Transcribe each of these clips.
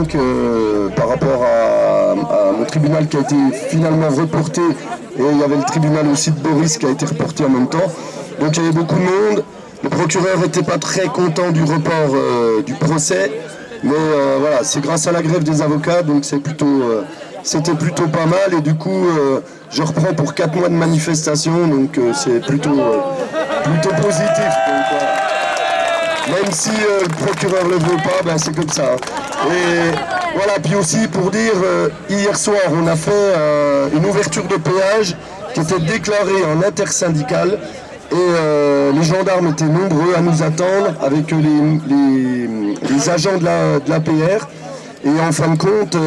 donc par rapport à mon tribunal qui a été finalement reporté, et il y avait le tribunal aussi de Boris qui a été reporté en même temps. Donc il y avait beaucoup de monde. Le procureur n'était pas très content du report du procès, mais voilà, c'est grâce à la grève des avocats, donc c'était plutôt pas mal, et du coup je reprends pour 4 mois de manifestation, donc c'est plutôt positif. Donc, voilà. Même si le procureur ne le veut pas, ben, c'est comme ça. Et voilà, puis aussi pour dire, hier soir on a fait une ouverture de péage qui était déclarée en intersyndical, et les gendarmes étaient nombreux à nous attendre avec les agents de l'APR. Et en fin de compte,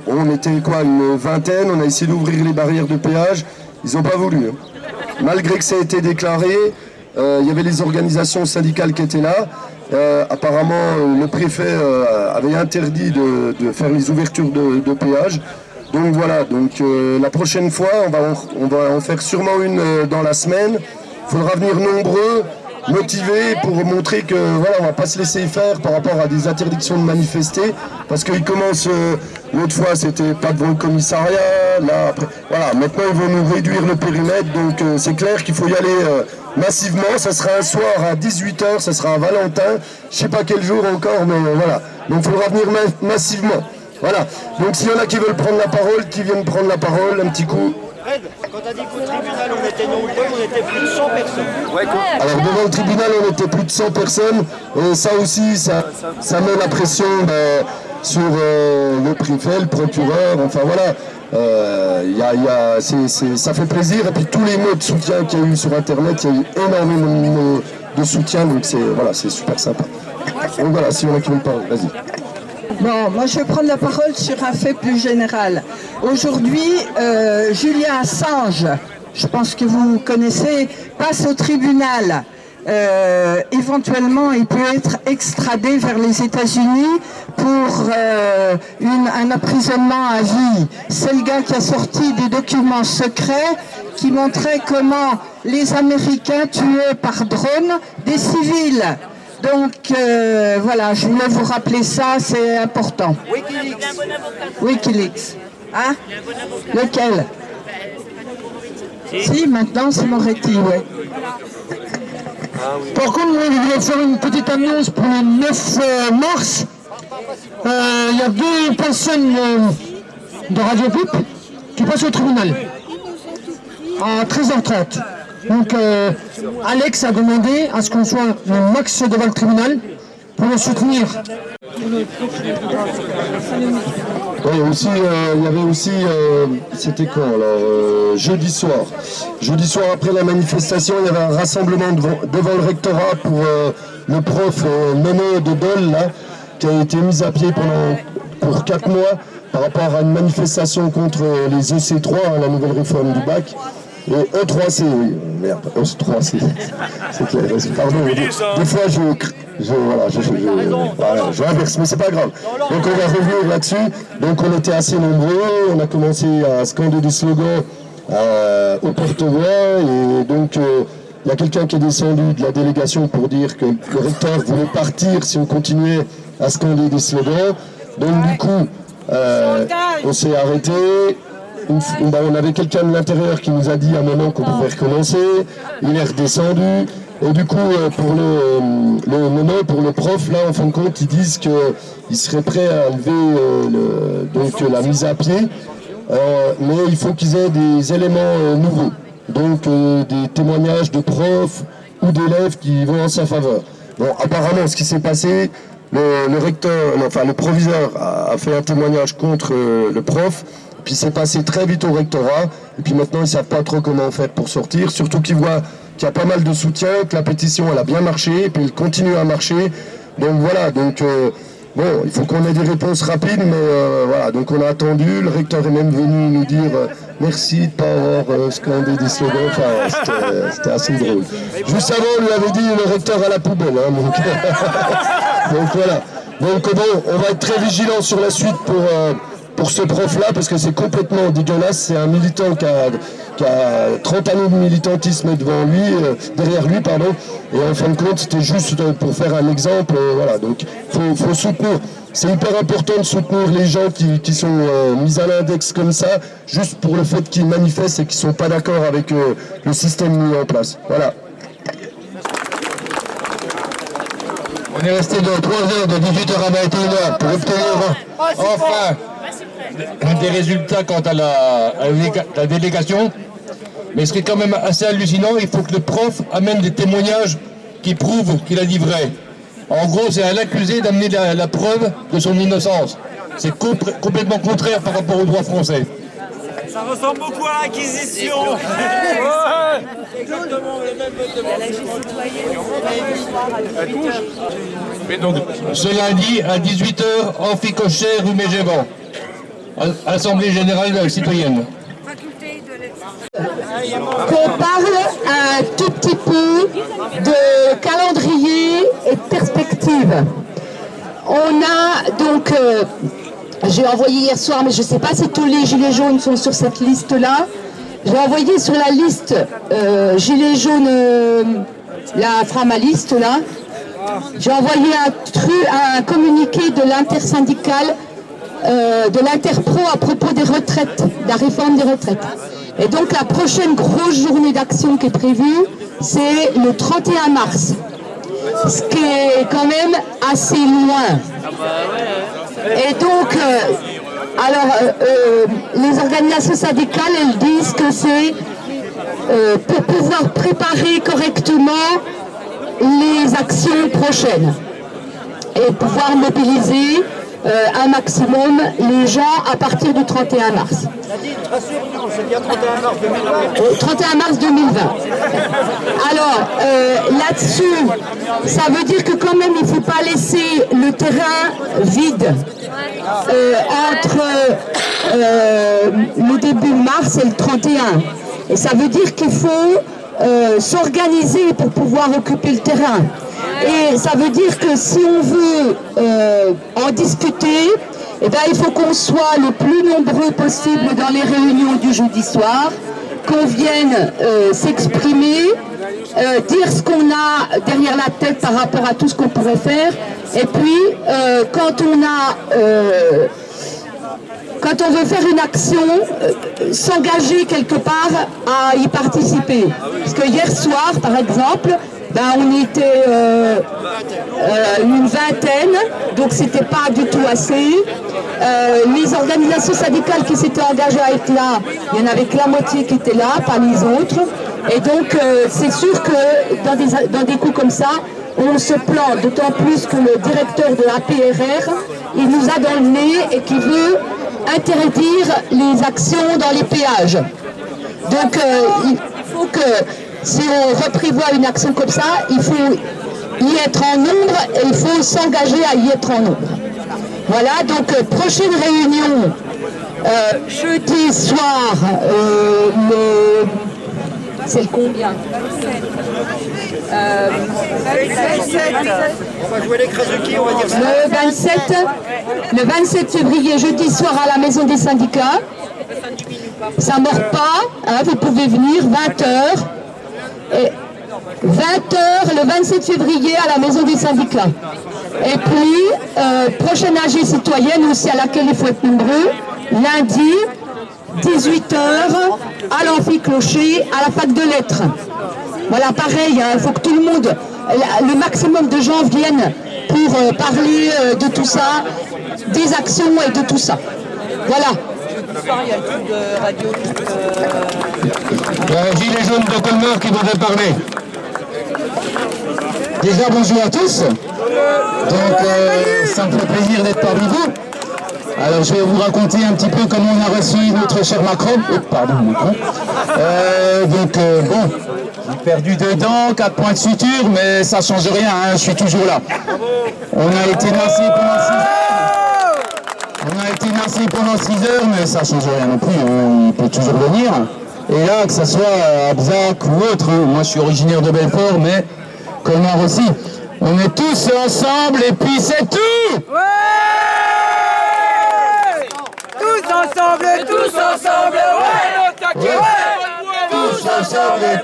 on était une vingtaine, on a essayé d'ouvrir les barrières de péage, ils n'ont pas voulu. Hein. Malgré que ça a été déclaré, il y avait les organisations syndicales qui étaient là. Apparemment, le préfet avait interdit de faire les ouvertures de péage. Donc voilà, la prochaine fois, on va en faire sûrement une dans la semaine. Il faudra venir nombreux, motivés, pour montrer que voilà, on ne va pas se laisser faire par rapport à des interdictions de manifester, parce qu'ils commencent, l'autre fois c'était pas devant le commissariat, là après, voilà, maintenant ils vont nous réduire le périmètre, donc c'est clair qu'il faut y aller massivement. Ça sera un soir à 18h, ça sera à Valentin, je sais pas quel jour encore, mais voilà, donc il faudra venir massivement. Voilà, donc s'il y en a qui veulent prendre la parole, qui viennent prendre la parole, un petit coup. Fred, quand tu as dit qu'au tribunal on était nombreux, on était plus de 100 personnes. Ouais, alors devant le tribunal on était plus de 100 personnes, et ça aussi ça met la pression sur le préfet, le procureur, enfin voilà. Ça fait plaisir, et puis tous les mots de soutien qu'il y a eu sur internet, il y a eu énormément de soutien, donc c'est super sympa. Donc voilà, si on a qui veut parler, vas-y. Bon, moi je vais prendre la parole sur un fait plus général. Aujourd'hui, Julian Assange, je pense que vous connaissez, passe au tribunal. Éventuellement, il peut être extradé vers les États-Unis pour un emprisonnement à vie. C'est le gars qui a sorti des documents secrets qui montraient comment les Américains tuaient par drone des civils. Donc voilà, je voulais vous rappeler ça, c'est important. Wikileaks. Hein? Lequel? Si, maintenant c'est Moretti, oui. Par contre, je voulais faire une petite annonce pour le 9 mars. Il y a 2 personnes de Radio Pip qui passent au tribunal à 13h30. Donc Alex a demandé à ce qu'on soit le max devant le tribunal pour le soutenir. Oui, aussi, il y avait aussi, c'était quand alors, jeudi soir après la manifestation, il y avait un rassemblement devant le rectorat pour le prof Nono de Dole, là, qui a été mis à pied pour 4 mois par rapport à une manifestation contre les EC3, la nouvelle réforme du bac. Et E3C, oui, merde, E3C, c'est clair, pardon, des fois je inverse, mais c'est pas grave. Donc on va revenir là-dessus. Donc on était assez nombreux, on a commencé à scander des slogans au porte-voix, et donc il y a quelqu'un qui est descendu de la délégation pour dire que le recteur voulait partir si on continuait à scander des slogans. Donc du coup, on s'est arrêté. On avait quelqu'un de l'intérieur qui nous a dit à un moment qu'on pouvait recommencer. Il est redescendu. Et du coup, pour le prof, là, en fin de compte, ils disent qu'ils seraient prêts à lever la mise à pied. Mais il faut qu'ils aient des éléments nouveaux. Donc des témoignages de profs ou d'élèves qui vont en sa faveur. Bon, apparemment, ce qui s'est passé, le proviseur a fait un témoignage contre le prof. Puis c'est passé très vite au rectorat, et puis maintenant ils ne savent pas trop comment faire pour sortir, surtout qu'ils voient qu'il y a pas mal de soutien, que la pétition elle a bien marché, et puis elle continue à marcher. Donc voilà, bon, il faut qu'on ait des réponses rapides, mais voilà, donc on a attendu, le recteur est même venu nous dire merci de ne pas avoir scandé des slogans, enfin c'était assez drôle. Juste avant on lui avait dit le recteur à la poubelle, hein, donc voilà. Donc bon, on va être très vigilants sur la suite pour ce prof-là, parce que c'est complètement dégueulasse. C'est un militant qui a 30 années de militantisme derrière lui, pardon. Et en fin de compte, c'était juste pour faire un exemple, voilà. Donc, faut soutenir. c'est hyper important de soutenir les gens qui sont mis à l'index comme ça, juste pour le fait qu'ils manifestent et qu'ils ne sont pas d'accord avec le système mis en place. Voilà. On est resté de 3 heures, de 18h à 21h, pour obtenir enfin des résultats quant à la délégation. Mais ce qui est quand même assez hallucinant, il faut que le prof amène des témoignages qui prouvent qu'il a dit vrai. En gros, c'est à l'accusé d'amener la preuve de son innocence. C'est complètement contraire par rapport au droit français. Ça ressemble beaucoup à l'Inquisition. Exactement le même mode de Mais donc, ce lundi à 18h, Amphicocher, rue Mégévent, Assemblée Générale Citoyenne. Qu'on parle un tout petit peu de calendrier et de perspective. On a donc, j'ai envoyé hier soir, mais je ne sais pas si tous les gilets jaunes sont sur cette liste-là. J'ai envoyé sur la liste gilets jaunes, la Framaliste là. J'ai envoyé un communiqué de l'intersyndicale, de l'Interpro à propos des retraites, de la réforme des retraites. Et donc la prochaine grosse journée d'action qui est prévue, c'est le 31 mars. Ce qui est quand même assez loin. Et donc, les organisations syndicales, elles disent que c'est pour pouvoir préparer correctement les actions prochaines et pouvoir mobiliser un maximum les gens à partir du 31 mars. C'est bien 31 mars 2020. 31 mars 2020. Alors, là-dessus, ça veut dire que quand même, il ne faut pas laisser le terrain vide entre le début mars et le 31. Et ça veut dire qu'il faut s'organiser pour pouvoir occuper le terrain. Et ça veut dire que si on veut en discuter, eh bien, il faut qu'on soit le plus nombreux possible dans les réunions du jeudi soir, qu'on vienne s'exprimer, dire ce qu'on a derrière la tête par rapport à tout ce qu'on pourrait faire. Et puis, quand on veut faire une action, s'engager quelque part à y participer. Parce que hier soir, par exemple, on était une vingtaine, donc c'était pas du tout assez. Les organisations syndicales qui s'étaient engagées à être là, il y en avait que la moitié qui étaient là, pas les autres. Et donc c'est sûr que dans des coups comme ça, on se plante, d'autant plus que le directeur de la PRR, il nous a dans le nez et qui veut interdire les actions dans les péages. Donc il faut que, si on reprévoit une action comme ça, il faut y être en nombre et il faut s'engager à y être en nombre. Voilà, donc prochaine réunion, jeudi soir, c'est le combien 27. On va jouer les Krasuki, on va dire ça. Le 27 février, jeudi soir à la Maison des Syndicats. Ça ne mord pas, hein, vous pouvez venir, 20h. Et 20h le 27 février à la Maison des Syndicats. Et puis, prochaine AG citoyenne aussi à laquelle il faut être nombreux, lundi, 18h, à l'Amphi-Clocher, à la fac de lettres. Voilà, pareil, il faut que tout le monde, le maximum de gens viennent pour parler de tout ça, des actions et de tout ça. Voilà. Il y a le truc de radio. Il y a un gilet jaune de Colmar qui voudrait parler. Déjà, bonjour à tous. Donc, ça me fait plaisir d'être parmi vous. Alors, je vais vous raconter un petit peu comment on a reçu notre cher Macron. Oh, pardon, Macron. Bon, j'ai perdu 2 dents, 4 points de suture, mais ça ne change rien, hein, je suis toujours là. On a été nassé pendant 6 heures. Pendant 6 heures, mais ça ne change rien non plus, on peut toujours venir. Et là, que ce soit à Abzac ou autre, hein, moi je suis originaire de Belfort, mais Colmar aussi. On est tous ensemble et puis c'est tout. Ouais, tous ensemble, ouais, Tous ensemble, ouais Tous ensemble, ouais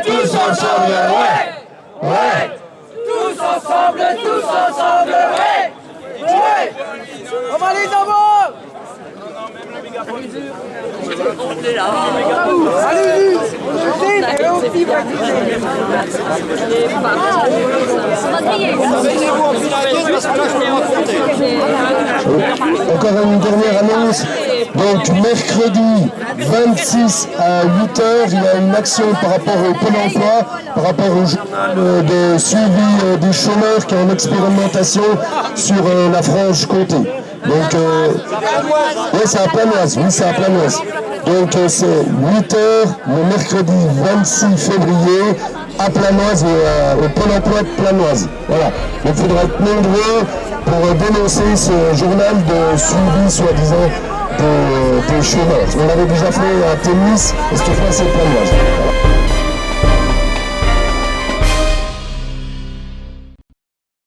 Tous ensemble, ouais Tous ensemble, ouais. Ouais. On va les avoir. Encore une dernière annonce. Donc mercredi 26 à 8h, il y a une action par rapport au Pôle emploi, par rapport au journal de suivi des chômeurs qui est en expérimentation sur la Franche-Comté. Donc, ouais, c'est à Planoise, oui, c'est à Planoise. Donc, c'est 8h le mercredi 26 février à Planoise, au Pôle emploi de Planoise. Voilà. Donc, il faudra être nombreux pour dénoncer ce journal de suivi, soi-disant, des chômeurs. On l'avait déjà fait à Tennis, et cette fois, c'est Planoise. Voilà.